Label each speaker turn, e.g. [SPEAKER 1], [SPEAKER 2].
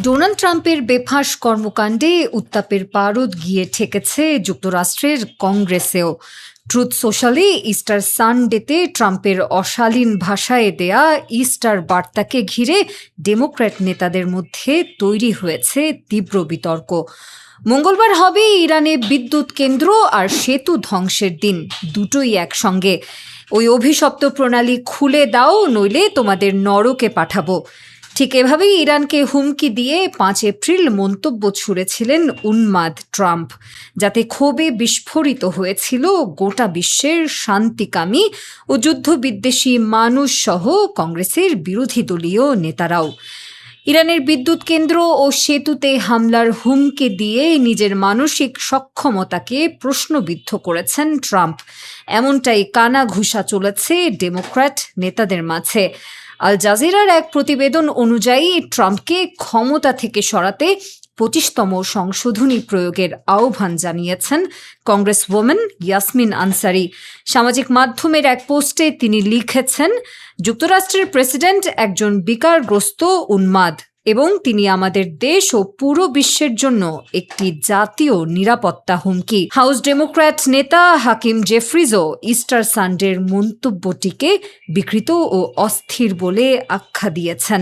[SPEAKER 1] Donald ট্রাম্পের বেফাঁস কর্মকাণ্ডে উত্তাপের পারদ গিয়ে ঠেকেছে যুক্তরাষ্ট্রের কংগ্রেসেও। ট্রুথ সোশ্যালে ইস্টার সানডেতে ট্রাম্পের অশালীন ভাষায় দেয়া ইস্টার বার্তাকে ঘিরে ডেমোক্র্যাট নেতাদের মধ্যে তৈরি হয়েছে তীব্র বিতর্ক। মঙ্গলবার হবে ইরানে বিদ্যুৎ কেন্দ্র আর সেতু ধ্বংসের দিন, দুটোই একসঙ্গে। ওই অভিশপ্ত প্রণালী খুলে দাও, নইলে তোমাদের নরকে পাঠাবো। ঠিক এভাবেই ইরানকে হুমকি দিয়ে 5 এপ্রিল মন্তব্য ছুড়েছিলেন উন্মাদ ট্রাম্প, যাতে ক্ষোভে বিস্ফোরিত হয়েছিল গোটা বিশ্বের শান্তিকামী ও যুদ্ধবিদ্বেষী মানুষ সহ কংগ্রেসের বিরোধী দলীয় নেতারাও। ইরানের বিদ্যুৎ কেন্দ্র ও সেতুতে হামলার হুমকি দিয়ে নিজের মানসিক সক্ষমতাকে প্রশ্নবিদ্ধ করেছেন ট্রাম্প। এমনটাই কানাঘুষা চলেছে ডেমোক্র্যাট নেতাদের মাঝে। আল জাজিরার এক প্রতিবেদন অনুযায়ী ট্রাম্পকে ক্ষমতা থেকে সরাতে 25তম সংশোধনী প্রয়োগের আহ্বান জানিয়েছেন কংগ্রেস ওম্যান ইয়াসমিন আনসারি। সামাজিক মাধ্যমের এক পোস্টে তিনি লিখেছেন, যুক্তরাষ্ট্রের প্রেসিডেন্ট একজন বিকারগ্রস্ত উন্মাদ এবং তিনি আমাদের দেশ ও পুরো বিশ্বের জন্য একটি জাতীয় নিরাপত্তা হুমকি। হাউস ডেমোক্র্যাট নেতা হাকিম জেফ্রিজও ইস্টার সানডের মন্তব্যটিকে বিকৃত ও অস্থির বলে আখ্যা দিয়েছেন।